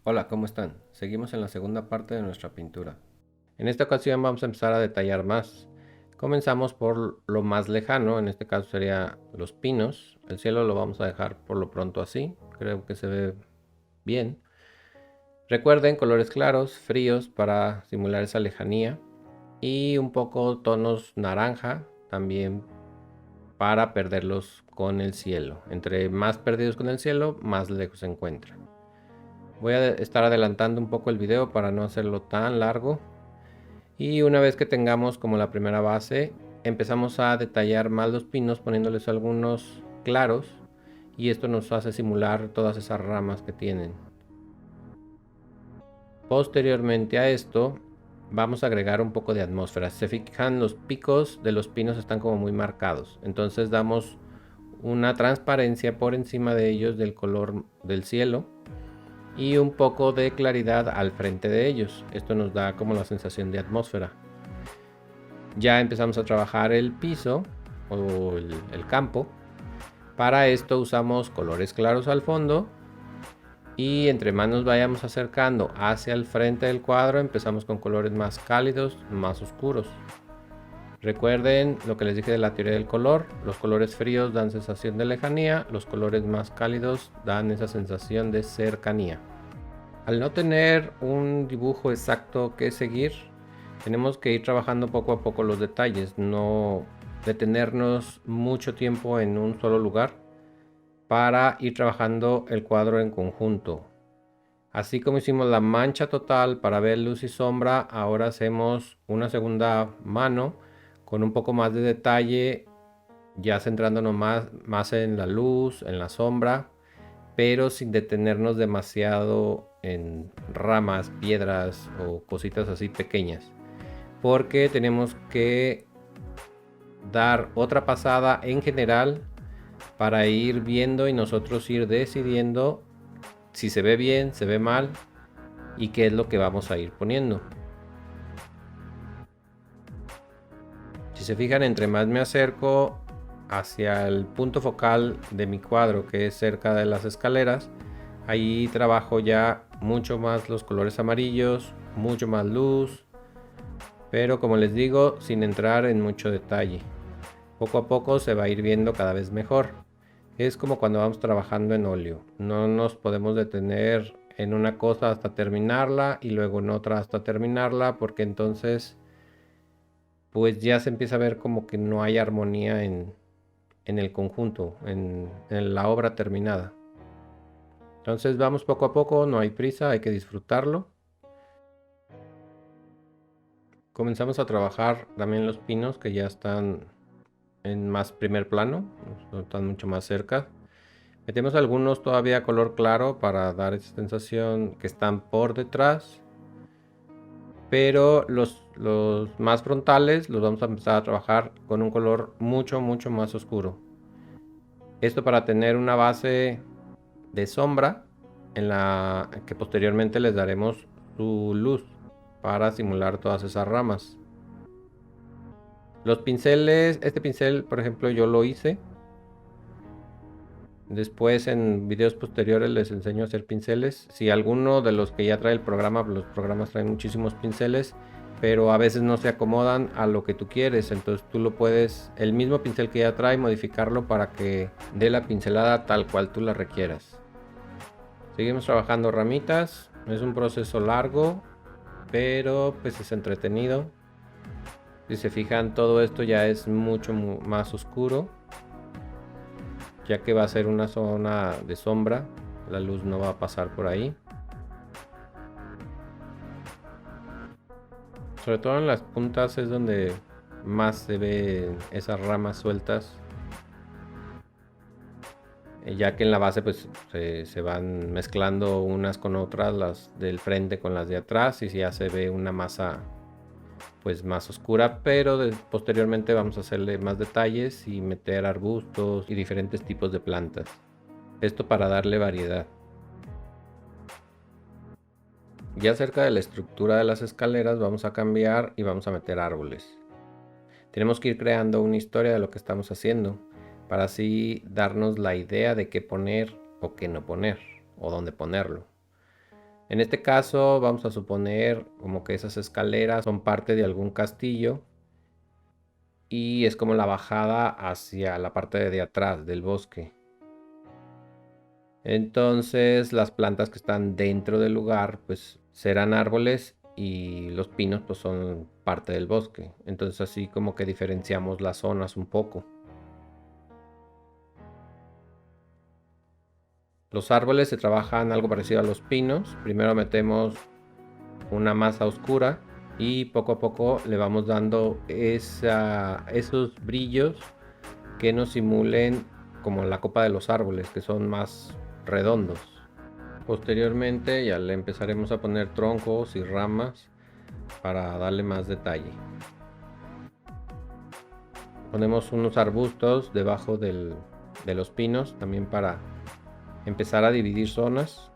Hola, ¿cómo están? Seguimos en la segunda parte de nuestra pintura. En esta ocasión vamos a empezar a detallar más. Comenzamos por lo más lejano, en este caso sería los pinos. El cielo lo vamos a dejar por lo pronto así, creo que se ve bien. Recuerden colores claros, fríos para simular esa lejanía y un poco tonos naranja también para perderlos con el cielo. Entre más perdidos con el cielo, más lejos se encuentran. Voy a estar adelantando un poco el video para no hacerlo tan largo. Y una vez que tengamos como la primera base, empezamos a detallar más los pinos poniéndoles algunos claros. Y esto nos hace simular todas esas ramas que tienen. Posteriormente a esto, vamos a agregar un poco de atmósfera. Si se fijan, los picos de los pinos están como muy marcados. Entonces damos una transparencia por encima de ellos del color del cielo y un poco de claridad al frente de ellos. Esto nos da como la sensación de atmósfera. Ya empezamos a trabajar el piso o el campo. Para esto usamos colores claros al fondo y entre más nos vayamos acercando hacia el frente del cuadro empezamos con colores más cálidos, más oscuros. Recuerden lo que les dije de la teoría del color. Los colores fríos dan sensación de lejanía, los colores más cálidos dan esa sensación de cercanía. Al no tener un dibujo exacto que seguir, tenemos que ir trabajando poco a poco los detalles, no detenernos mucho tiempo en un solo lugar para ir trabajando el cuadro en conjunto. Así como hicimos la mancha total para ver luz y sombra, ahora hacemos una segunda mano con un poco más de detalle, ya centrándonos más en la luz, en la sombra, pero sin detenernos demasiado en ramas, piedras o cositas así pequeñas, porque tenemos que dar otra pasada en general para ir viendo y nosotros ir decidiendo si se ve bien, se ve mal y qué es lo que vamos a ir poniendo. Si se fijan, entre más me acerco hacia el punto focal de mi cuadro, que es cerca de las escaleras, ahí trabajo ya mucho más los colores amarillos, mucho más luz, pero como les digo, sin entrar en mucho detalle. Poco a poco se va a ir viendo cada vez mejor. Es como cuando vamos trabajando en óleo, no nos podemos detener en una cosa hasta terminarla y luego en otra hasta terminarla, porque entonces pues ya se empieza a ver como que no hay armonía en el conjunto, en la obra terminada. Entonces vamos poco a poco, no hay prisa, hay que disfrutarlo. Comenzamos a trabajar también los pinos que ya están en más primer plano, están mucho más cerca. Metemos algunos todavía color claro para dar esa sensación que están por detrás, pero los más frontales los vamos a empezar a trabajar con un color mucho más oscuro. Esto para tener una base de sombra en la que posteriormente les daremos su luz para simular todas esas ramas. Los pinceles, este pincel por ejemplo yo lo hice. Después en videos posteriores les enseño a hacer pinceles. Si alguno de los que ya trae el programa, los programas traen muchísimos pinceles, pero a veces no se acomodan a lo que tú quieres. Entonces tú lo puedes, el mismo pincel que ya trae, modificarlo para que dé la pincelada tal cual tú la requieras. Seguimos trabajando ramitas. Es un proceso largo, pero pues es entretenido. Si se fijan, todo esto ya es mucho más oscuro, ya que va a ser una zona de sombra, la luz no va a pasar por ahí. Sobre todo en las puntas es donde más se ven esas ramas sueltas, ya que en la base pues se van mezclando unas con otras, las del frente con las de atrás, y ya se ve una masa pues más oscura, pero posteriormente vamos a hacerle más detalles y meter arbustos y diferentes tipos de plantas. Esto para darle variedad. Ya cerca de la estructura de las escaleras vamos a cambiar y vamos a meter árboles. Tenemos que ir creando una historia de lo que estamos haciendo para así darnos la idea de qué poner o qué no poner o dónde ponerlo. En este caso vamos a suponer como que esas escaleras son parte de algún castillo y es como la bajada hacia la parte de atrás del bosque. Entonces las plantas que están dentro del lugar pues serán árboles y los pinos pues son parte del bosque. Entonces así como que diferenciamos las zonas un poco. Los árboles se trabajan algo parecido a los pinos. Primero metemos una masa oscura y poco a poco le vamos dando esos brillos que nos simulen como la copa de los árboles, que son más redondos. Posteriormente ya le empezaremos a poner troncos y ramas para darle más detalle. Ponemos unos arbustos debajo de los pinos también para empezar a dividir zonas.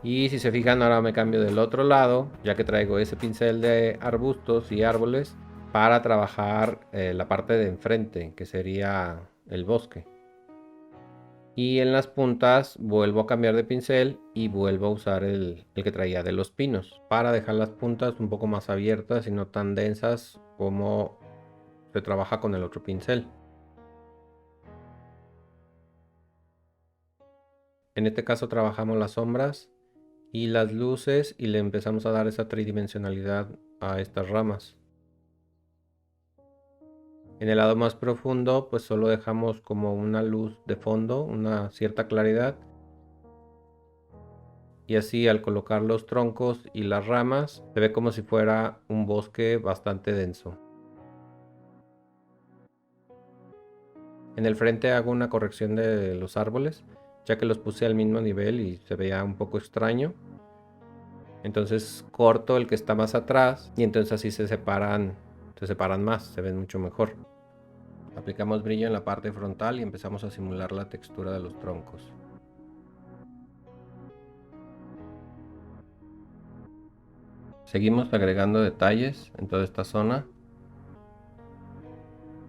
Y si se fijan, ahora me cambio del otro lado, ya que traigo ese pincel de arbustos y árboles para trabajar la parte de enfrente, que sería el bosque. Y en las puntas vuelvo a cambiar de pincel y vuelvo a usar el que traía de los pinos, para dejar las puntas un poco más abiertas y no tan densas como se trabaja con el otro pincel. En este caso trabajamos las sombras y las luces y le empezamos a dar esa tridimensionalidad a estas ramas. En el lado más profundo pues solo dejamos como una luz de fondo, una cierta claridad, y así al colocar los troncos y las ramas se ve como si fuera un bosque bastante denso. En el frente hago una corrección de los árboles, ya que los puse al mismo nivel y se veía un poco extraño. Entonces corto el que está más atrás y entonces así se separan más, se ven mucho mejor. Aplicamos brillo en la parte frontal y empezamos a simular la textura de los troncos. Seguimos agregando detalles en toda esta zona,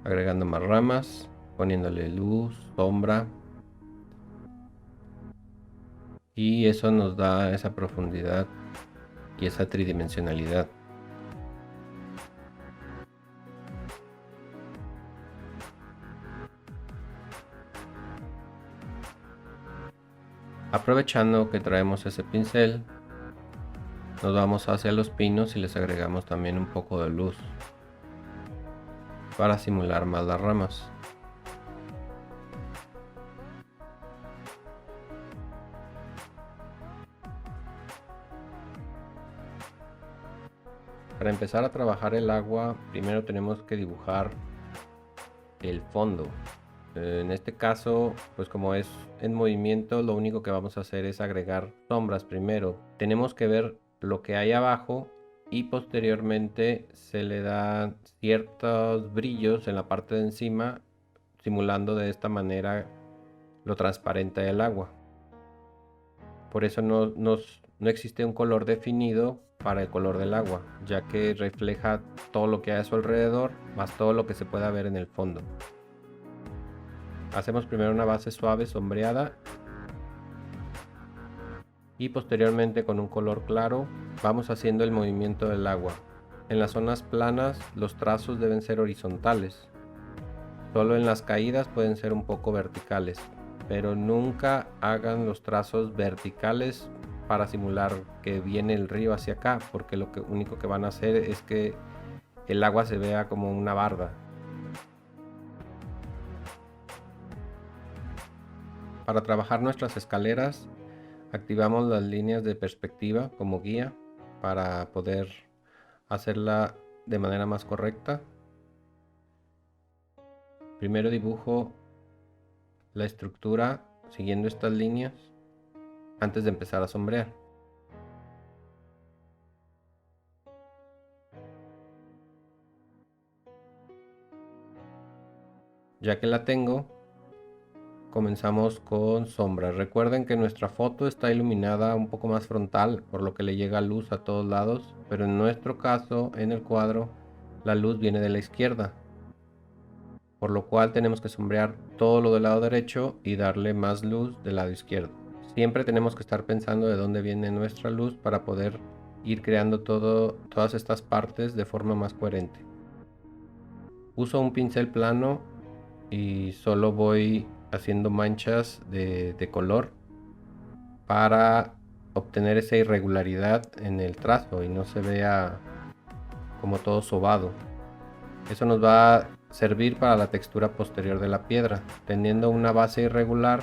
agregando más ramas, poniéndole luz, sombra, y eso nos da esa profundidad y esa tridimensionalidad. Aprovechando que traemos ese pincel, nos vamos hacia los pinos y les agregamos también un poco de luz para simular más las ramas. Para empezar a trabajar el agua, primero tenemos que dibujar el fondo. En este caso, pues como es en movimiento, lo único que vamos a hacer es agregar sombras primero. Tenemos que ver lo que hay abajo y posteriormente se le dan ciertos brillos en la parte de encima, simulando de esta manera lo transparente del agua. Por eso no existe un color definido para el color del agua, ya que refleja todo lo que hay a su alrededor, más todo lo que se pueda ver en el fondo. Hacemos primero una base suave sombreada y posteriormente con un color claro vamos haciendo el movimiento del agua. En las zonas planas los trazos deben ser horizontales, solo en las caídas pueden ser un poco verticales, pero nunca hagan los trazos verticales para simular que viene el río hacia acá, porque lo único que van a hacer es que el agua se vea como una barda. Para trabajar nuestras escaleras, activamos las líneas de perspectiva como guía para poder hacerla de manera más correcta. Primero dibujo la estructura siguiendo estas líneas antes de empezar a sombrear. Ya que la tengo, comenzamos con sombras. Recuerden que nuestra foto está iluminada un poco más frontal, por lo que le llega luz a todos lados, pero en nuestro caso, en el cuadro, la luz viene de la izquierda, por lo cual tenemos que sombrear todo lo del lado derecho y darle más luz del lado izquierdo. Siempre tenemos que estar pensando de dónde viene nuestra luz para poder ir creando todas estas partes de forma más coherente. Uso un pincel plano y solo voy haciendo manchas de color para obtener esa irregularidad en el trazo y no se vea como todo sobado. Eso nos va a servir para la textura posterior de la piedra. Teniendo una base irregular,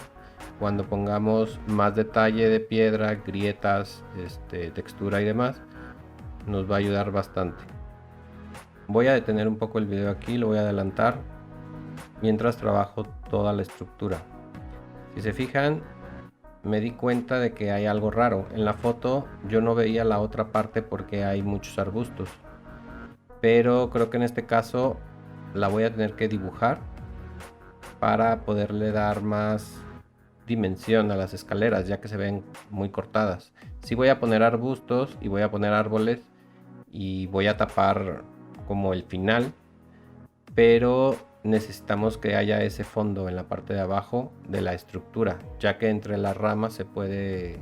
cuando pongamos más detalle de piedra, grietas, textura y demás, nos va a ayudar bastante. Voy a detener un poco el video aquí, lo voy a adelantar mientras trabajo toda la estructura. Si se fijan, me di cuenta de que hay algo raro. En la foto yo no veía la otra parte porque hay muchos arbustos, pero creo que en este caso la voy a tener que dibujar para poderle dar más dimensión a las escaleras, ya que se ven muy cortadas. Sí voy a poner arbustos y voy a poner árboles y voy a tapar como el final, pero necesitamos que haya ese fondo en la parte de abajo de la estructura, ya que entre las ramas se puede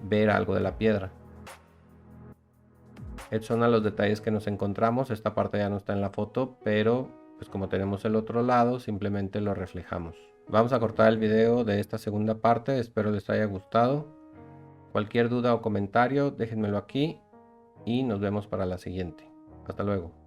ver algo de la piedra. Estos son los detalles que nos encontramos. Esta parte ya no está en la foto, pero pues como tenemos el otro lado, simplemente lo reflejamos. Vamos a cortar el video de esta segunda parte, espero les haya gustado. Cualquier duda o comentario déjenmelo aquí y nos vemos para la siguiente. Hasta luego.